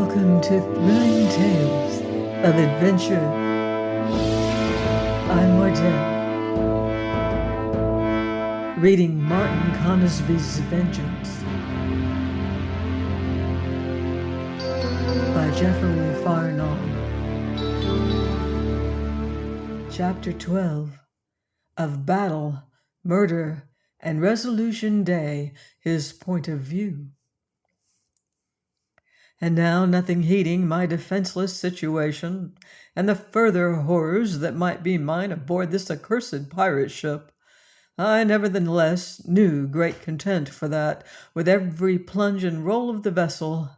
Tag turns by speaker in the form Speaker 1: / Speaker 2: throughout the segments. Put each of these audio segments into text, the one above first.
Speaker 1: Welcome to Thrilling Tales of Adventure. I'm Martell, reading Martin Conisby's Vengeance by Jeffery Farnol. Chapter 12 of Battle, Murder, and Resolution Day, His Point of View. And now, nothing heeding my defenseless situation and the further horrors that might be mine aboard this accursed pirate ship, I nevertheless knew great content, for that, with every plunge and roll of the vessel,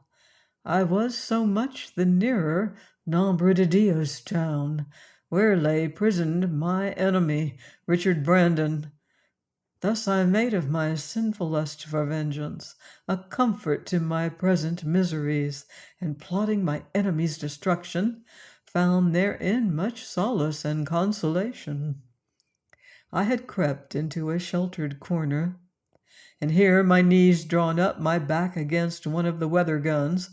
Speaker 1: I was so much the nearer Nombre de Dios town, where lay prisoned my enemy, Richard Brandon. Thus I made of my sinful lust for vengeance a comfort to my present miseries, and plotting my enemy's destruction, found therein much solace and consolation. I had crept into a sheltered corner, and here, my knees drawn up, my back against one of the weather guns,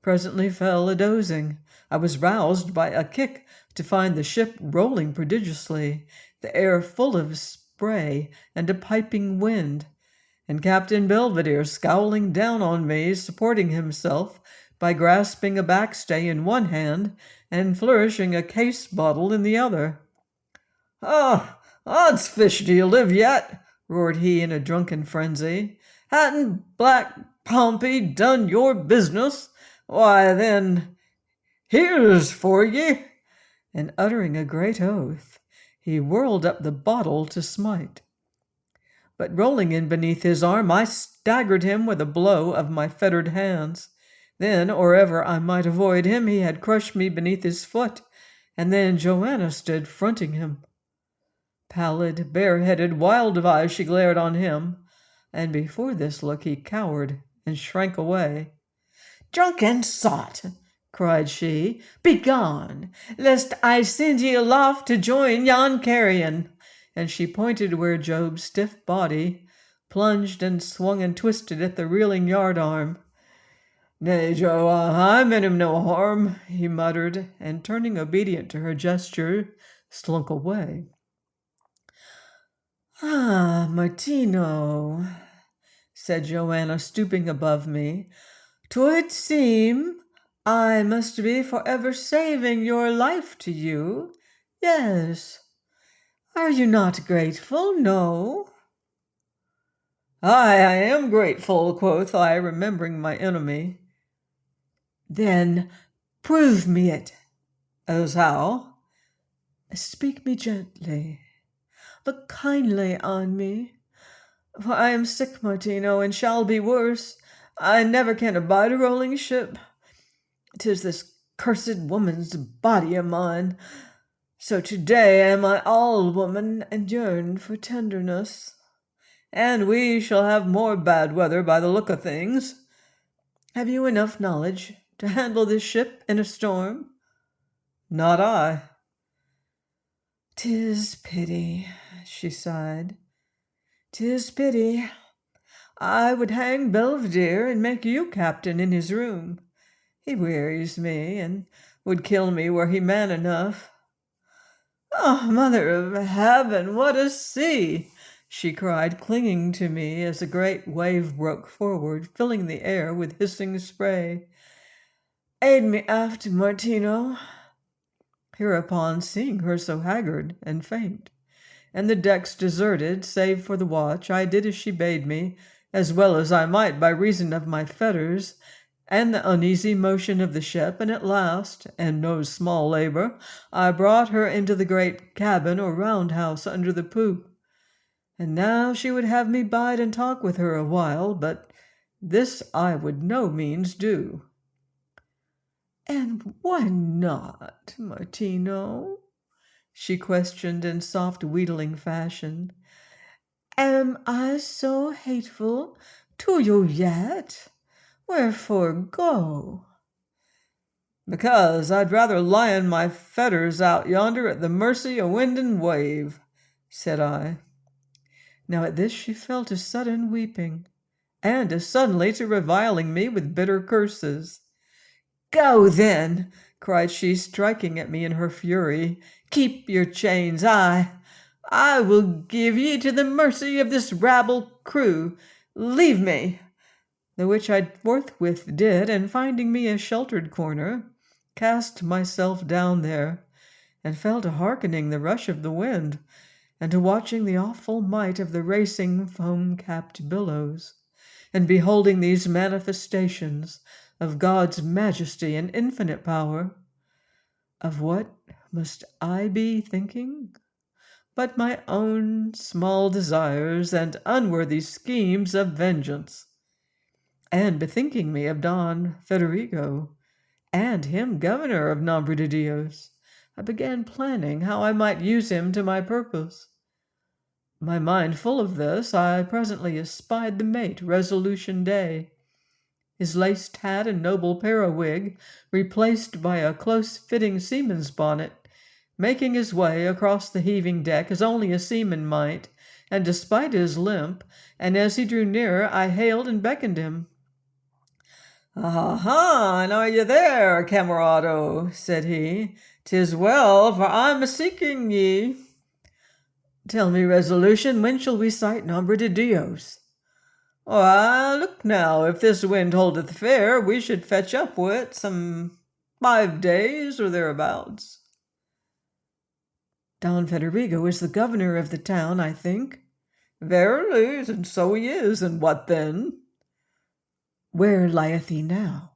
Speaker 1: presently fell a-dozing. I was roused by a kick to find the ship rolling prodigiously, the air full of spray and a piping wind, and Captain Belvedere scowling down on me, supporting himself by grasping a backstay in one hand and flourishing a case bottle in the other. "Ah, odds fish, do you live yet?" roared he in a drunken frenzy. "Hadn't Black Pompey done your business? Why, then, here's for ye!" And uttering a great oath, he whirled up the bottle to smite. But rolling in beneath his arm, I staggered him with a blow of my fettered hands. Then, or ever I might avoid him, he had crushed me beneath his foot, and then Joanna stood fronting him. Pallid, bareheaded, wild of eye, she glared on him, and before this look he cowered and shrank away. "Drunken sot!" cried she, "begone, lest I send ye aloft to join yon carrion." And she pointed where Job's stiff body plunged and swung and twisted at the reeling yard arm. "Nay, Joe, I meant him no harm," he muttered, and turning obedient to her gesture, slunk away. "Ah, Martino," said Joanna, stooping above me, "'twould seem I must be forever saving your life to you. Yes. Are you not grateful? No?" "Aye, I am grateful," quoth I, remembering my enemy. "Then prove me it." "As how?" "Speak me gently. Look kindly on me. For I am sick, Martino, and shall be worse. I never can abide a rolling ship. 'Tis this cursed woman's body of mine. So to-day am I all woman, and yearn for tenderness. And we shall have more bad weather by the look of things. Have you enough knowledge to handle this ship in a storm?" "Not I." "'Tis pity," she sighed. "'Tis pity. I would hang Belvedere and make you captain in his room. He wearies me, and would kill me were he man enough." "Oh, Mother of Heaven, what a sea!" she cried, clinging to me as a great wave broke forward, filling the air with hissing spray. "Aid me aft, Martino." Hereupon, seeing her so haggard and faint, and the decks deserted save for the watch, I did as she bade me, as well as I might by reason of my fetters and the uneasy motion of the ship, and at last, and no small labor, I brought her into the great cabin or roundhouse under the poop. And now she would have me bide and talk with her a while, but this I would no means do. "And why not, Martino?" she questioned in soft wheedling fashion. "Am I so hateful to you yet? Wherefore go?" "Because I'd rather lie in my fetters out yonder at the mercy of wind and wave," said I. Now at this she fell to sudden weeping, and as suddenly to reviling me with bitter curses. Go then, cried she, striking at me in her fury. Keep your chains. I will give ye to the mercy of this rabble crew. Leave me. The which I forthwith did, and finding me a sheltered corner, cast myself down there, and fell to hearkening the rush of the wind, and to watching the awful might of the racing foam-capped billows, and beholding these manifestations of God's majesty and infinite power. Of what must I be thinking? But my own small desires and unworthy schemes of vengeance, and bethinking me of Don Federigo, and him governor of Nombre de Dios, I began planning how I might use him to my purpose. My mind full of this, I presently espied the mate, Resolution Day, his laced hat and noble periwig replaced by a close-fitting seaman's bonnet, making his way across the heaving deck as only a seaman might, and despite his limp, and as he drew nearer I hailed and beckoned him. "Aha, and are ye there, camerado?" said he. "'Tis well, for I'm a-seeking ye." "Tell me, Resolution, when shall we sight Nombre de Dios?" "Why, look now, if this wind holdeth fair, we should fetch up with some 5 days or thereabouts." "Don Federigo is the governor of the town, I think." "Verily, and so he is, and what then?" "Where lieth he now?"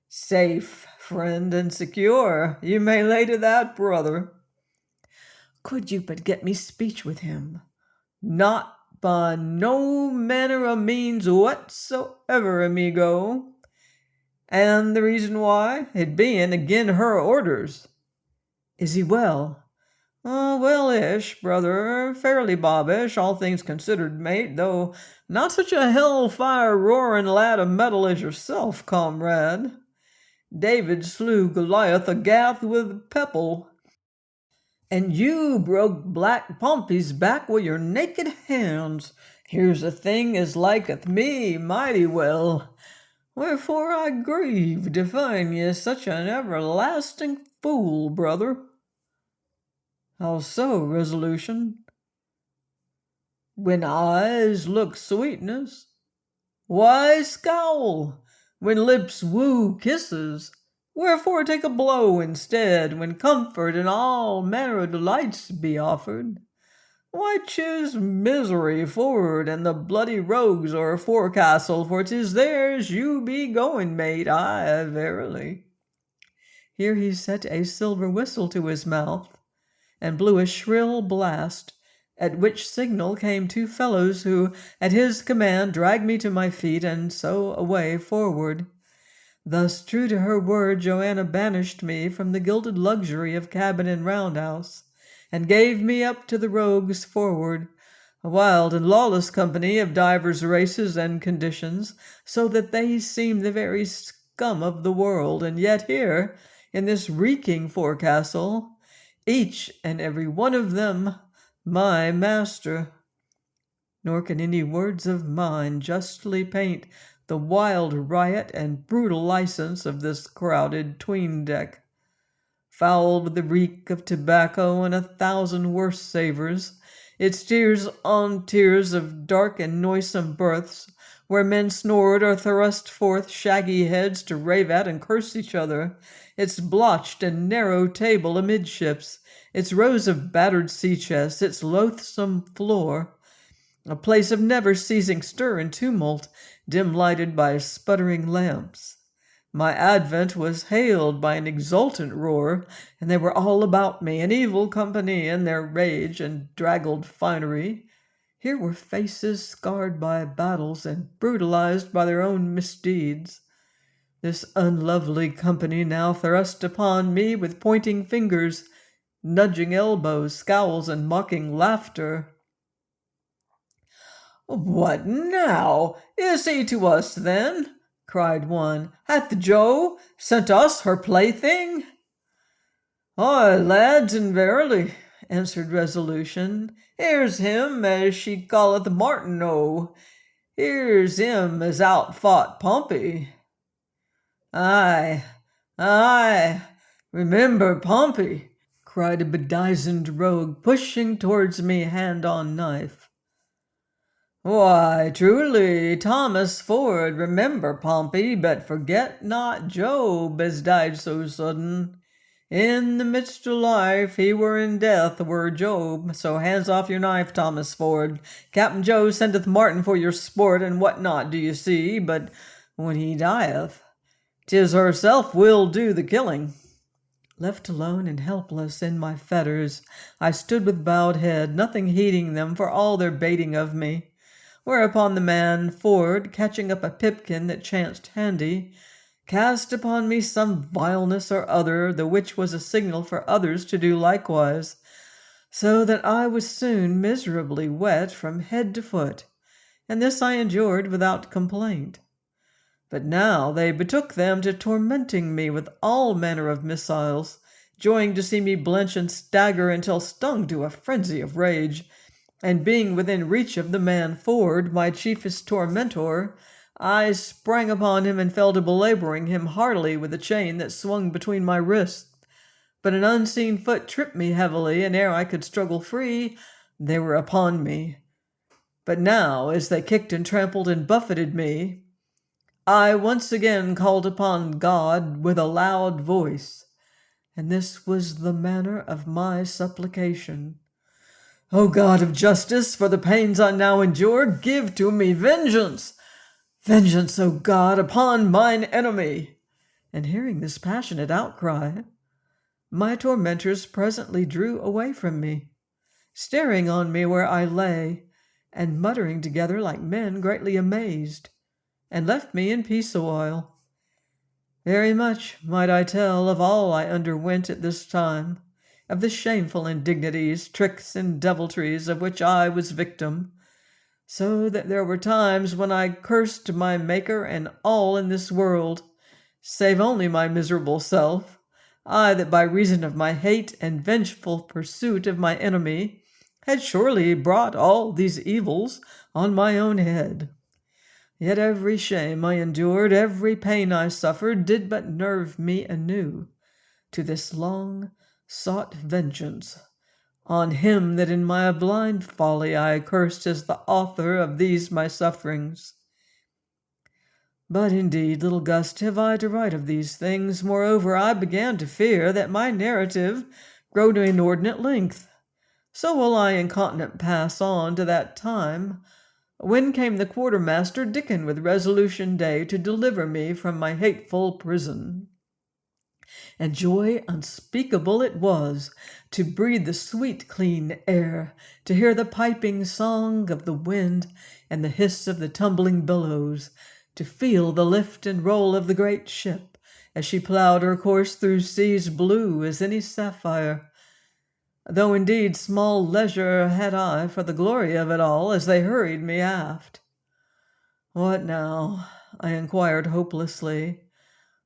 Speaker 1: "Safe, friend, and secure. You may lay to that, brother." "Could you but get me speech with him?" "Not by no manner of means whatsoever, amigo." "And the reason why?" "It being agin her orders." "Is he well?" "Well-ish, brother. Fairly bobbish, all things considered, mate, though not such a hell-fire roaring lad of metal as yourself, comrade. David slew Goliath of Gath with pebble, and you broke Black Pompey's back with your naked hands. Here's a thing as liketh me mighty well. Wherefore I grieve to find ye such an everlasting fool, brother." "How so, Resolution?" "When eyes look sweetness, why scowl? When lips woo kisses, wherefore take a blow instead? When comfort and all manner of delights be offered, why choose misery forward and the bloody rogues o'er forecastle? For 'tis theirs you be going, mate, aye, verily." Here he set a silver whistle to his mouth, and blew a shrill blast, at which signal came 2 fellows who, at his command, dragged me to my feet, and so away forward. Thus, true to her word, Joanna banished me from the gilded luxury of cabin and roundhouse, and gave me up to the rogues forward, a wild and lawless company of divers races and conditions, so that they seemed the very scum of the world, and yet here, in this reeking forecastle, each and every one of them my master. Nor can any words of mine justly paint the wild riot and brutal license of this crowded 'tween-deck, foul with the reek of tobacco and 1,000 worse savors, its tiers on tiers of dark and noisome berths, where men snored or thrust forth shaggy heads to rave at and curse each other, its blotched and narrow table amidships, its rows of battered sea-chests, its loathsome floor, a place of never-ceasing stir and tumult, dim-lighted by sputtering lamps. My advent was hailed by an exultant roar, and they were all about me, an evil company in their rage and draggled finery. Here were faces scarred by battles and brutalized by their own misdeeds. This unlovely company now thrust upon me with pointing fingers, nudging elbows, scowls, and mocking laughter. "What now? Is he to us, then?" cried one. "Hath Jo sent us her plaything?" "Aye, lads, and verily," answered Resolution. "Here's him as she calleth Martineau. Here's him as outfought Pompey." "Aye, "Aye, remember Pompey," cried a bedizened rogue, pushing towards me hand on knife. "Why, truly, Thomas Ford, remember Pompey, but forget not Job, as died so sudden. In the midst of life he were in death, were Job. So hands off your knife, Thomas Ford. Captain Joe sendeth Martin for your sport, and what not, do you see? But when he dieth, 'tis herself will do the killing." Left alone and helpless in my fetters, I stood with bowed head, nothing heeding them for all their baiting of me. Whereupon the man, Ford, catching up a pipkin that chanced handy, cast upon me some vileness or other, the which was a signal for others to do likewise, so that I was soon miserably wet from head to foot, and this I endured without complaint. But now they betook them to tormenting me with all manner of missiles, joying to see me blench and stagger until stung to a frenzy of rage, and being within reach of the man Ford, my chiefest tormentor, I sprang upon him and fell to belaboring him heartily with the chain that swung between my wrists. But an unseen foot tripped me heavily, and ere I could struggle free, they were upon me. But now, as they kicked and trampled and buffeted me, I once again called upon God with a loud voice, and this was the manner of my supplication. "O God of justice, for the pains I now endure, give to me vengeance. Vengeance, O God, upon mine enemy." And hearing this passionate outcry, my tormentors presently drew away from me, staring on me where I lay, and muttering together like men greatly amazed, and left me in peace awhile. Very much might I tell of all I underwent at this time, of the shameful indignities, tricks, and deviltries of which I was victim, so that there were times when I cursed my Maker and all in this world, save only my miserable self, I that by reason of my hate and vengeful pursuit of my enemy had surely brought all these evils on my own head. Yet every shame I endured, every pain I suffered, did but nerve me anew to this long-sought vengeance on him that in my blind folly I cursed as the author of these my sufferings. But indeed, little gust have I to write of these things. Moreover, I began to fear that my narrative grow to inordinate length. So will I incontinent pass on to that time when came the quartermaster Dickon with resolution day to deliver me from my hateful prison. And joy unspeakable it was to breathe the sweet clean air, to hear the piping song of the wind and the hiss of the tumbling billows, to feel the lift and roll of the great ship as she plowed her course through seas blue as any sapphire. Though indeed small leisure had I for the glory of it all as they hurried me aft. "What now?" I inquired hopelessly.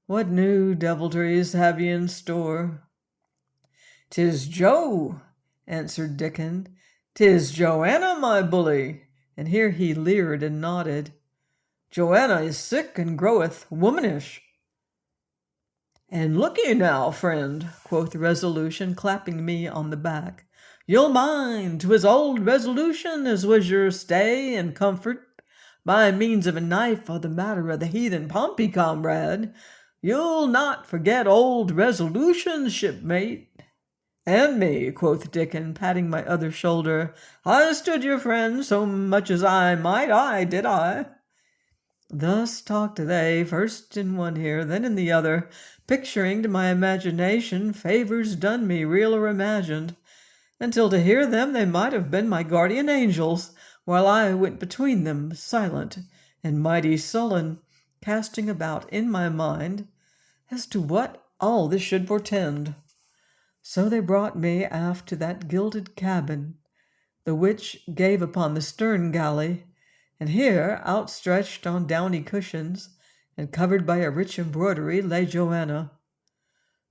Speaker 1: "What new deviltries have ye in store?" "'Tis Joe," answered Dickon. "'Tis Joanna, my bully." And here he leered and nodded. "Joanna is sick and groweth womanish." "And look ye now, friend," quoth Resolution, clapping me on the back, "you'll mind 'twas old Resolution as was your stay and comfort by means of a knife o' the matter of the heathen Pompey, comrade. You'll not forget old Resolution, shipmate." "And me," quoth Dickon, patting my other shoulder. "I stood your friend so much as I might, aye, did I." Thus talked they, first in one ear, then in the other, picturing to my imagination favors done me, real or imagined, until to hear them they might have been my guardian angels, while I went between them, silent and mighty sullen, casting about in my mind as to what all this should portend. So they brought me aft to that gilded cabin, the which gave upon the stern galley, and here, outstretched on downy cushions, and covered by a rich embroidery, lay Joanna.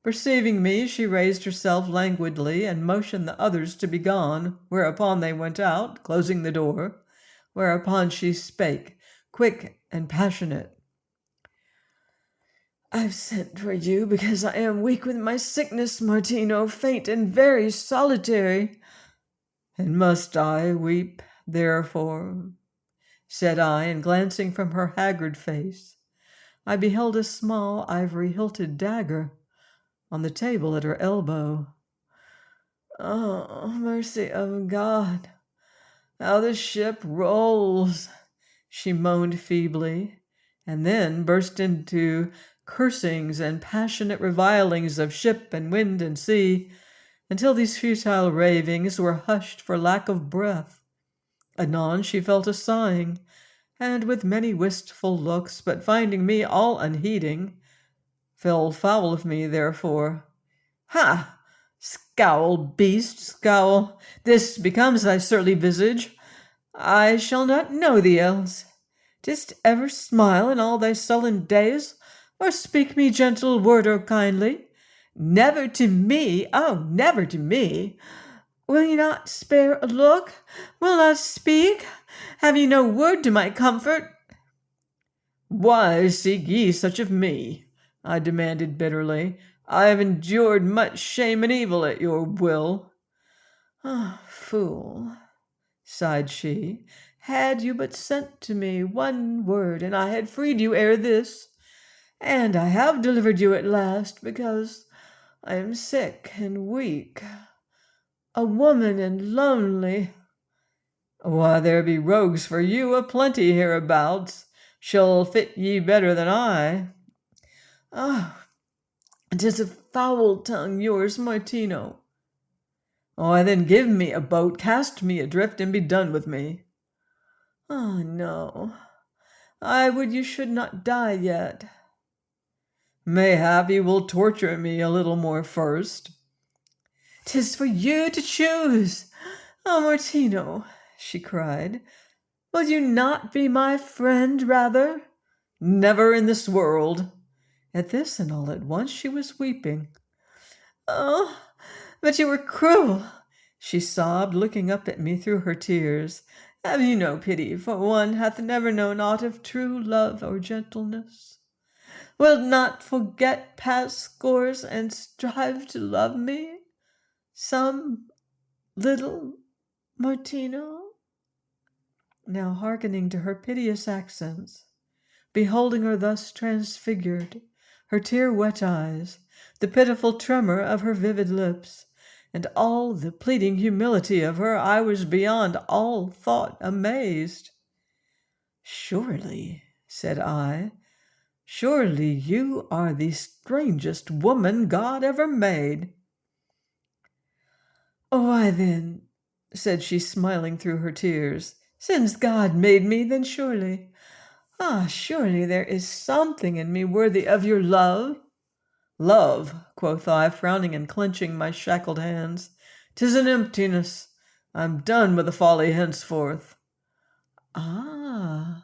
Speaker 1: Perceiving me, she raised herself languidly, and motioned the others to be gone, whereupon they went out, closing the door, whereupon she spake, quick and passionate. I've sent for you because I am weak with my sickness, Martino, faint and very solitary. And must I weep, therefore? Said I, and glancing from her haggard face, I beheld a small ivory-hilted dagger on the table at her elbow. Oh, mercy of God, how the ship rolls, she moaned feebly, and then burst into cursings and passionate revilings of ship and wind and sea, until these futile ravings were hushed for lack of breath. Anon she fell to sighing, and with many wistful looks, but finding me all unheeding, fell foul of me therefore. Ha! Scowl, beast, scowl. This becomes thy surly visage. I shall not know thee else. Didst ever smile in all thy sullen days, or speak me gentle word or kindly? Never to me, oh, never to me. Will ye not spare a look? Will not speak? Have ye no word to my comfort? Why seek ye such of me? I demanded bitterly. I have endured much shame and evil at your will. Ah, fool, sighed she, had you but sent to me one word, and I had freed you ere this. And I have delivered you at last, because I am sick and weak, a woman and lonely. Why, there be rogues for you aplenty hereabouts, shall fit ye better than I. Ah, 'tis a foul tongue, yours, Martino. Why, then give me a boat, cast me adrift, and be done with me. Ah, no, I would you should not die yet. Mayhap you will torture me a little more first. 'Tis for you to choose. Oh, Martino, she cried, will you not be my friend, rather? Never in this world. At this and all at once she was weeping. Oh, but you were cruel, she sobbed, looking up at me through her tears. Have you no pity for one hath never known aught of true love or gentleness? Wilt not forget past scores and strive to love me? Some little, Martino? Now hearkening to her piteous accents, beholding her thus transfigured, her tear-wet eyes, the pitiful tremor of her vivid lips, and all the pleading humility of her, I was beyond all thought amazed. Surely, said I, surely you are the strangest woman God ever made. Why then, said she, smiling through her tears, since God made me, then surely, surely there is something in me worthy of your love. Love, quoth I, frowning and clenching my shackled hands. 'Tis an emptiness. I'm done with the folly henceforth. And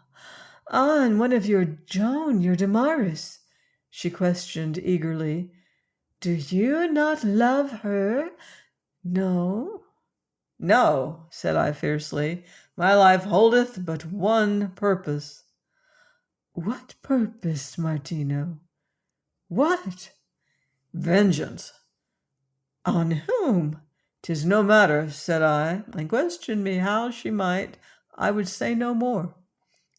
Speaker 1: one of your Joan, your Damaris, she questioned eagerly. Do you not love her? No? No, said I fiercely. My life holdeth but one purpose. What purpose, Martino? What? Vengeance. On whom? 'Tis no matter, said I, and question me how she might, I would say no more.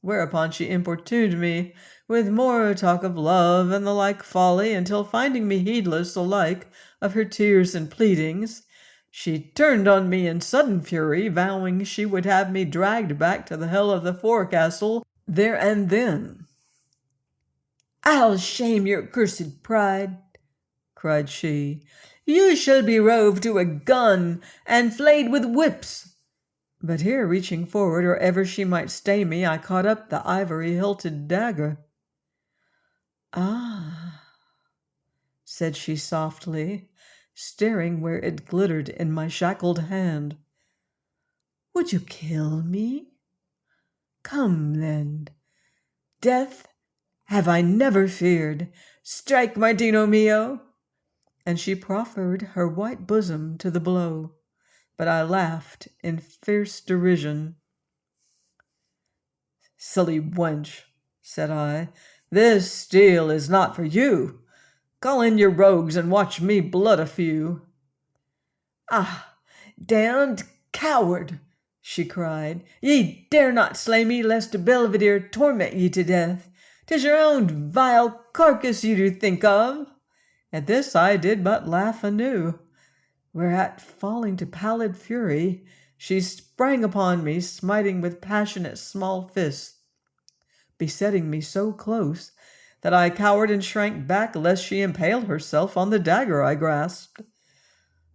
Speaker 1: Whereupon she importuned me with more talk of love and the like folly, until finding me heedless alike of her tears and pleadings, she turned on me in sudden fury, vowing she would have me dragged back to the hell of the forecastle there and then. I'll shame your cursed pride, cried she. You shall be rove to a gun and flayed with whips. But here, reaching forward, or ever she might stay me, I caught up the ivory-hilted dagger. Ah, said she softly, staring where it glittered in my shackled hand. Would you kill me? Come, then. Death have I never feared. Strike, Martino mio. And she proffered her white bosom to the blow, but I laughed in fierce derision. Silly wench, said I, This steel is not for you. Call in your rogues and watch me blood a few. Ah, damned coward, she cried, ye dare not slay me, lest Belvedere torment ye to death. 'Tis your own vile carcass you do think of. At this I did but laugh anew, whereat, falling to pallid fury, she sprang upon me, smiting with passionate small fists, besetting me so close that I cowered and shrank back lest she impale herself on the dagger I grasped.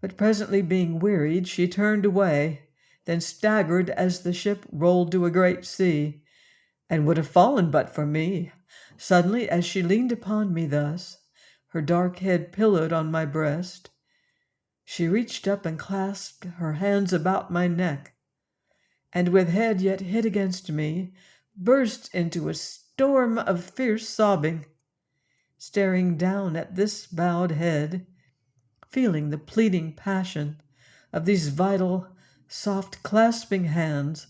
Speaker 1: But presently, being wearied, she turned away, then staggered as the ship rolled to a great sea, and would have fallen but for me. Suddenly, as she leaned upon me thus, her dark head pillowed on my breast, she reached up and clasped her hands about my neck, and with head yet hid against me, burst into a storm of fierce sobbing. Staring down at this bowed head, feeling the pleading passion of these vital, soft clasping hands,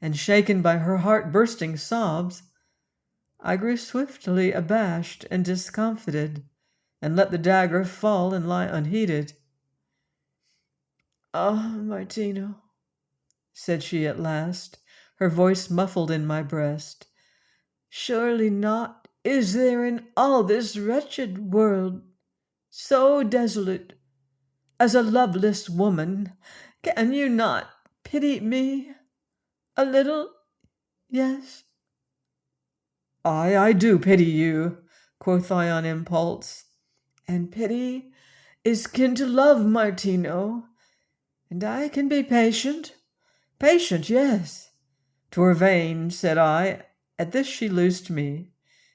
Speaker 1: and shaken by her heart-bursting sobs, I grew swiftly abashed and discomfited, and let the dagger fall and lie unheeded. "Ah, Martino," said she at last, her voice muffled in my breast, "surely not is there in all this wretched world so desolate as a loveless woman. Can you not pity me a little? Yes?" I do pity you," quoth I on impulse. "And pity is kin to love, Martino, and I can be patient. Patient, yes." "'Twere vain," said I. At this she loosed me,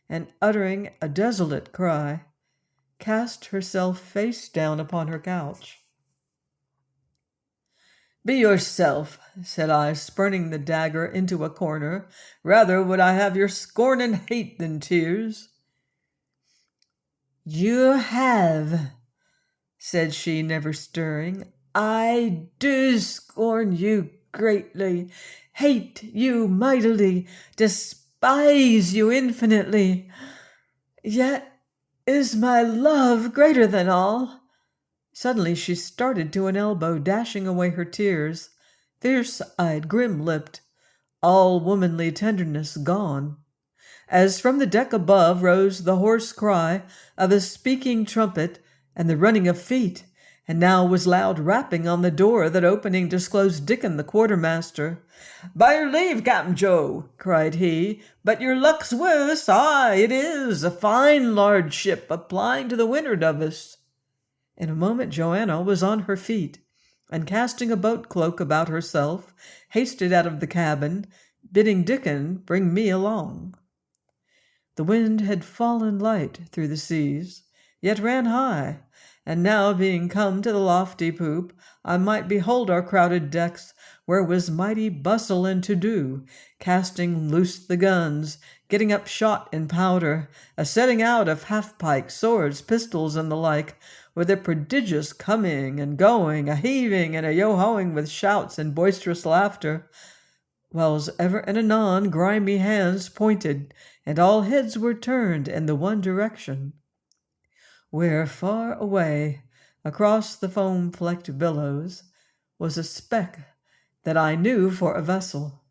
Speaker 1: and uttering a desolate cry, cast herself face down upon her couch. "Be yourself," said I, spurning the dagger into a corner. "Rather would I have your scorn and hate than tears." "You have," said she, never stirring. "I do scorn you greatly, hate you mightily, despise you infinitely. Yet is my love greater than all." Suddenly she started to an elbow, dashing away her tears, fierce-eyed, grim-lipped, all womanly tenderness gone. As from the deck above rose the hoarse cry of a speaking trumpet and the running of feet, and now was loud rapping on the door that opening disclosed Dickon the quartermaster. "By your leave, Captain Joe," cried he, "but your luck's with us. Aye, it is a fine large ship applying to the windward of us." In a moment Joanna was on her feet, and casting a boat cloak about herself, hasted out of the cabin, bidding Dickon bring me along. The wind had fallen light through the seas, yet ran high, and now being come to the lofty poop, I might behold our crowded decks, where was mighty bustle and to-do, casting loose the guns, getting up shot and powder, a setting out of half-pike, swords, pistols, and the like, with a prodigious coming and going, a heaving and a yo-hoing with shouts and boisterous laughter, whiles ever and anon grimy hands pointed, and all heads were turned in the one direction, where far away, across the foam-flecked billows, was a speck that I knew for a vessel.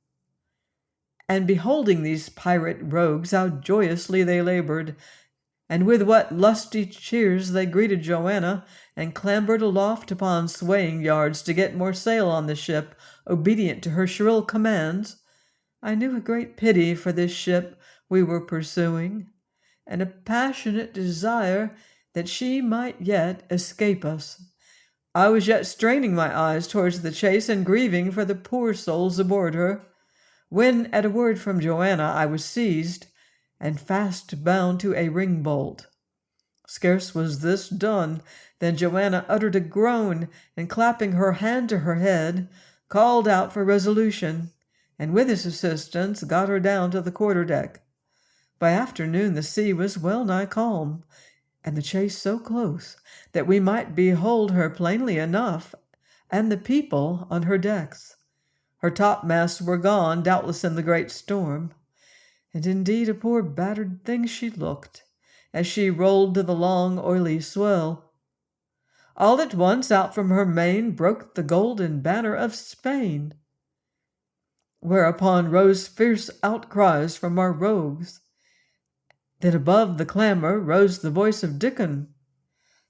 Speaker 1: And beholding these pirate rogues, how joyously they labored, and with what lusty cheers they greeted Joanna, and clambered aloft upon swaying yards to get more sail on the ship, obedient to her shrill commands, I knew a great pity for this ship we were pursuing, and a passionate desire that she might yet escape us. I was yet straining my eyes towards the chase and grieving for the poor souls aboard her, when at a word from Joanna I was seized and fast bound to a ring-bolt. Scarce was this done than Joanna uttered a groan, and clapping her hand to her head, called out for resolution, and with his assistance got her down to the quarter-deck. By afternoon the sea was well nigh calm, and the chase so close that we might behold her plainly enough, and the people on her decks. Her topmasts were gone, doubtless in the great storm, and indeed a poor battered thing she looked, as she rolled to the long oily swell. All at once out from her main broke the golden banner of Spain, whereupon rose fierce outcries from our rogues. Then above the clamour rose the voice of Dickon.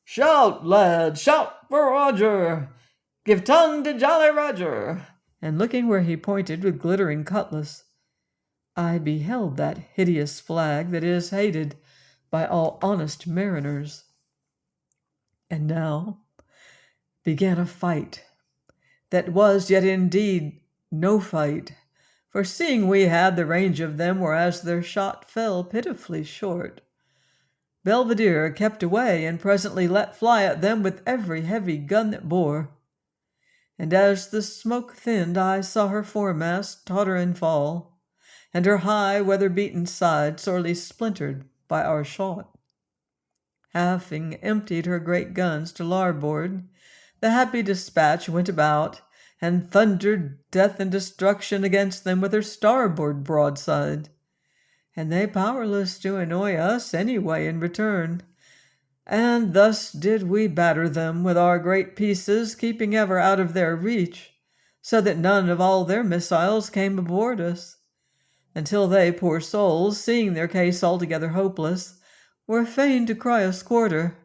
Speaker 1: "Shout, lads, shout for Roger! Give tongue to Jolly Roger!" And looking where he pointed with glittering cutlass, I beheld that hideous flag that is hated by all honest mariners. And now began a fight that was yet indeed no fight, for seeing we had the range of them, whereas their shot fell pitifully short, Belvedere kept away and presently let fly at them with every heavy gun that bore. And as the smoke thinned, I saw her foremast totter and fall, and her high weather-beaten side sorely splintered by our shot. Having emptied her great guns to larboard, the Happy Despatch went about and thundered death and destruction against them with her starboard broadside, and they powerless to annoy us any way in return. And thus did we batter them with our great pieces, keeping ever out of their reach, so that none of all their missiles came aboard us, until they, poor souls, seeing their case altogether hopeless, were fain to cry us quarter.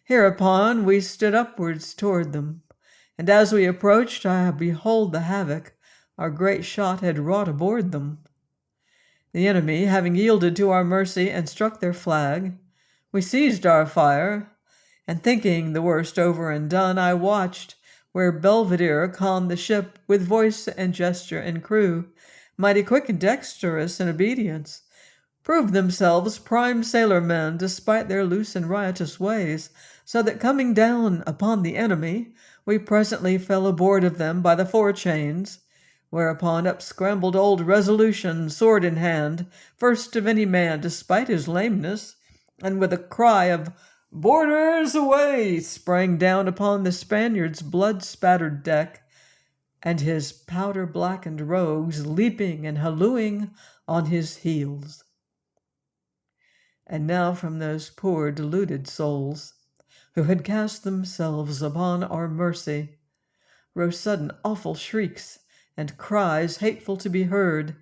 Speaker 1: Hereupon we stood upwards toward them, and as we approached, I behold the havoc our great shot had wrought aboard them. The enemy having yielded to our mercy and struck their flag, we seized our fire, and thinking the worst over and done, I watched where Belvedere conned the ship with voice and gesture and crew, mighty quick and dexterous in obedience, proved themselves prime sailor-men despite their loose and riotous ways, so that coming down upon the enemy, we presently fell aboard of them by the forechains, whereupon up scrambled old Resolution, sword in hand, first of any man despite his lameness, and with a cry of "Boarders away!" sprang down upon the Spaniard's blood-spattered deck, and his powder-blackened rogues leaping and hallooing on his heels. And now from those poor deluded souls, who had cast themselves upon our mercy, rose sudden awful shrieks and cries hateful to be heard,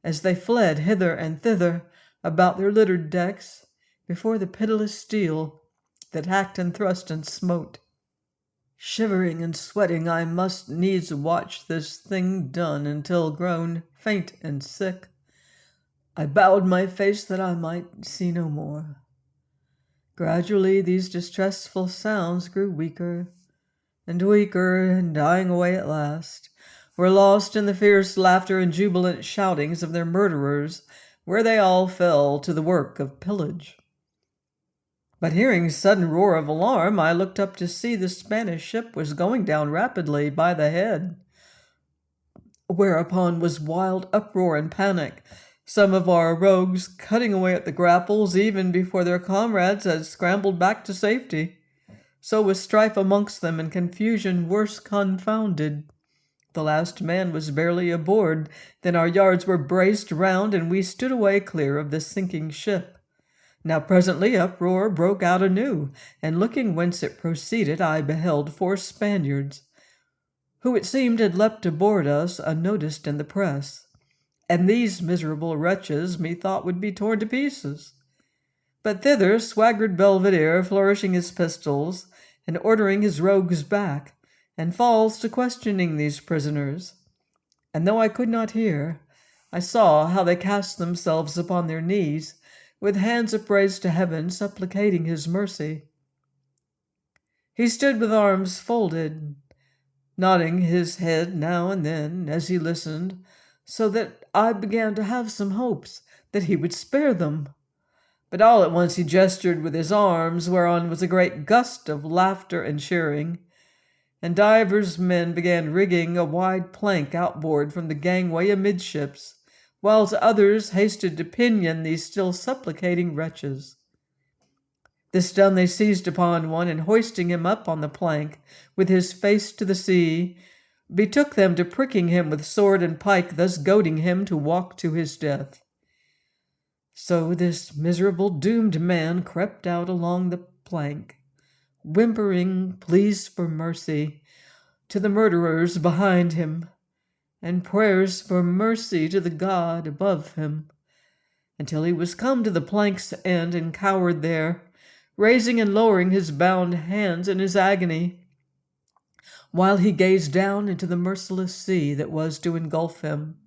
Speaker 1: as they fled hither and thither about their littered decks, before the pitiless steel that hacked and thrust and smote. Shivering and sweating, I must needs watch this thing done until, grown faint and sick, I bowed my face that I might see no more. Gradually these distressful sounds grew weaker and weaker, and dying away at last, were lost in the fierce laughter and jubilant shoutings of their murderers, where they all fell to the work of pillage. But hearing sudden roar of alarm, I looked up to see the Spanish ship was going down rapidly by the head, whereupon was wild uproar and panic, some of our rogues cutting away at the grapples even before their comrades had scrambled back to safety. So was strife amongst them, and confusion worse confounded. The last man was barely aboard, then our yards were braced round, and we stood away clear of the sinking ship. Now presently uproar broke out anew, and looking whence it proceeded, I beheld 4 Spaniards, who it seemed had leapt aboard us unnoticed in the press, and these miserable wretches methought would be torn to pieces. But thither swaggered Belvedere, flourishing his pistols, and ordering his rogues back, and falls to questioning these prisoners. And though I could not hear, I saw how they cast themselves upon their knees, with hands upraised to heaven, supplicating his mercy. He stood with arms folded, nodding his head now and then as he listened, so that I began to have some hopes that he would spare them. But all at once he gestured with his arms, whereon was a great gust of laughter and cheering, and divers men began rigging a wide plank outboard from the gangway amidships, whilst others hasted to pinion these still supplicating wretches. This done, they seized upon one, and hoisting him up on the plank, with his face to the sea, betook them to pricking him with sword and pike, thus goading him to walk to his death. So this miserable doomed man crept out along the plank, whimpering pleas for mercy to the murderers behind him, and prayers for mercy to the God above him, until he was come to the plank's end and cowered there, raising and lowering his bound hands in his agony, while he gazed down into the merciless sea that was to engulf him.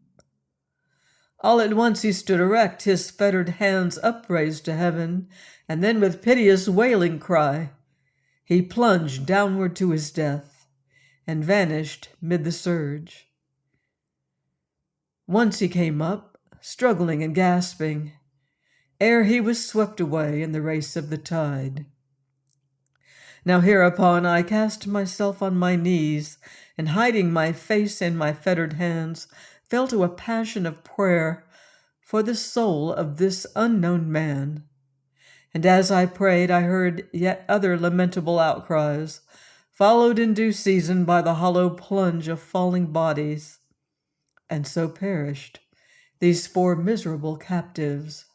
Speaker 1: All at once he stood erect, his fettered hands upraised to heaven, and then with piteous wailing cry he plunged downward to his death, and vanished mid the surge. Once he came up, struggling and gasping, ere he was swept away in the race of the tide. Now hereupon I cast myself on my knees, and hiding my face in my fettered hands, fell to a passion of prayer for the soul of this unknown man. And as I prayed, I heard yet other lamentable outcries, followed in due season by the hollow plunge of falling bodies. And so perished these 4 miserable captives.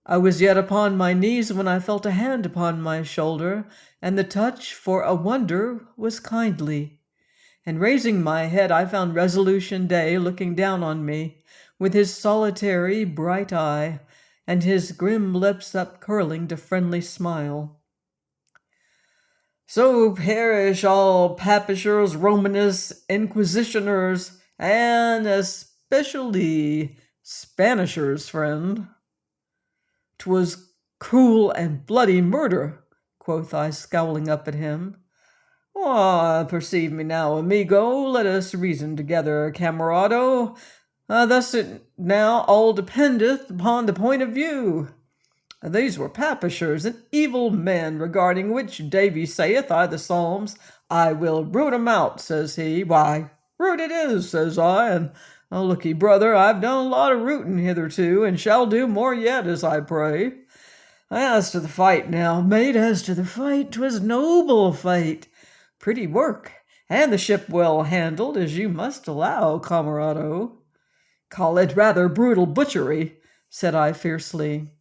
Speaker 1: I was yet upon my knees when I felt a hand upon my shoulder, and the touch, for a wonder, was kindly. And raising my head, I found Resolution Day looking down on me, with his solitary bright eye, and his grim lips upcurling to friendly smile. So perish all Papishers, Romanists, Inquisitioners, and especially Spanishers, friend. 'Twas cruel and bloody murder, quoth I, scowling up at him. Perceive me now, amigo. Let us reason together, camarado. Thus it now all dependeth upon the point of view. These were Papishers, and evil men, regarding which Davy saith I the Psalms, I will root 'em out, says he. Why, root it is, says I, and look'ee, brother, I've done a lot of rooting hitherto, and shall do more yet, as I pray. As to the fight now, mate, as to the fight, 'twas noble fight. Pretty work, and the ship well handled, as you must allow, camarado. Call it rather brutal butchery, said I fiercely.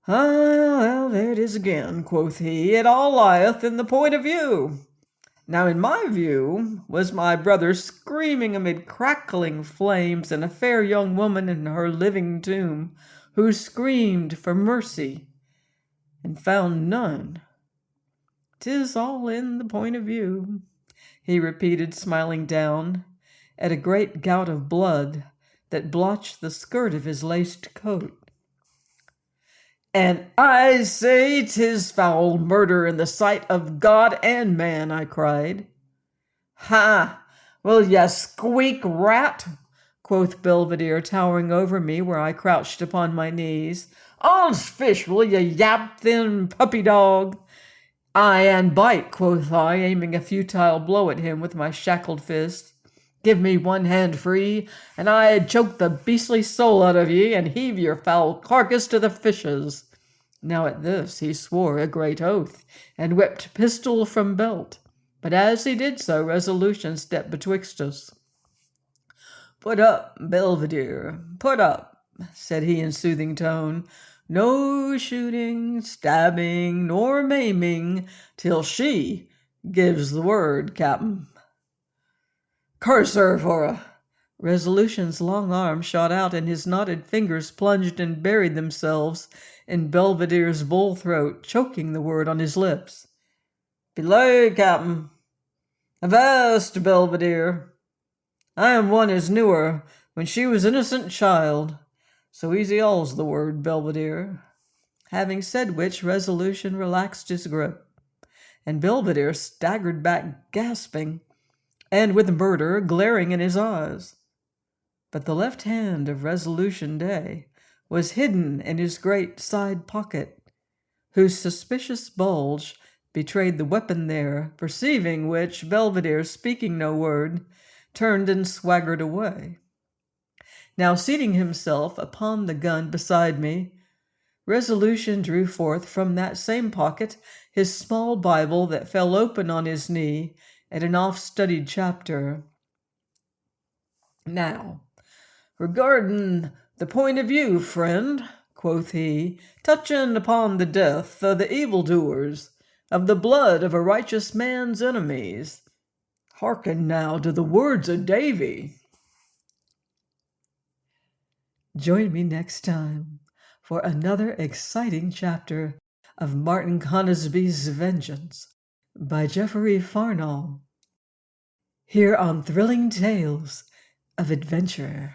Speaker 1: Well, there it is again, quoth he. It all lieth in the point of view. Now, in my view, was my brother screaming amid crackling flames, and a fair young woman in her living tomb, who screamed for mercy, and found none. 'Tis all in the point of view, he repeated, smiling down at a great gout of blood that blotched the skirt of his laced coat. And I say 'tis foul murder in the sight of God and man, I cried. Ha! Will ya squeak, rat? Quoth Belvedere, towering over me where I crouched upon my knees. All's fish, will ya yap, thin puppy dog? Aye, and bite, quoth I, aiming a futile blow at him with my shackled fist. Give me one hand free, and I'd choke the beastly soul out of ye, and heave your foul carcass to the fishes. Now at this he swore a great oath, and whipped pistol from belt. But as he did so, Resolution stepped betwixt us. Put up, Belvedere, put up, said he in soothing tone. No shooting, stabbing, nor maiming, till she gives the word, cap'n. Curse her for a... Resolution's long arm shot out, and his knotted fingers plunged and buried themselves in Belvedere's bull throat, choking the word on his lips. Belay, cap'n. Avast, Belvedere. I am one as knew her when she was innocent child. So easy all's the word, Belvedere. Having said which, Resolution relaxed his grip, and Belvedere staggered back gasping, and with murder glaring in his eyes. But the left hand of Resolution Day was hidden in his great side pocket, whose suspicious bulge betrayed the weapon there, perceiving which, Belvedere, speaking no word, turned and swaggered away. Now, seating himself upon the gun beside me, Resolution drew forth from that same pocket his small Bible that fell open on his knee at an oft-studied chapter. Now, regarding "The point of view, friend," quoth he, "touching upon the death of the evildoers, of the blood of a righteous man's enemies. Hearken now to the words of Davy." Join me next time for another exciting chapter of Martin Conisby's Vengeance by Jeffery Farnol, here on Thrilling Tales of Adventure.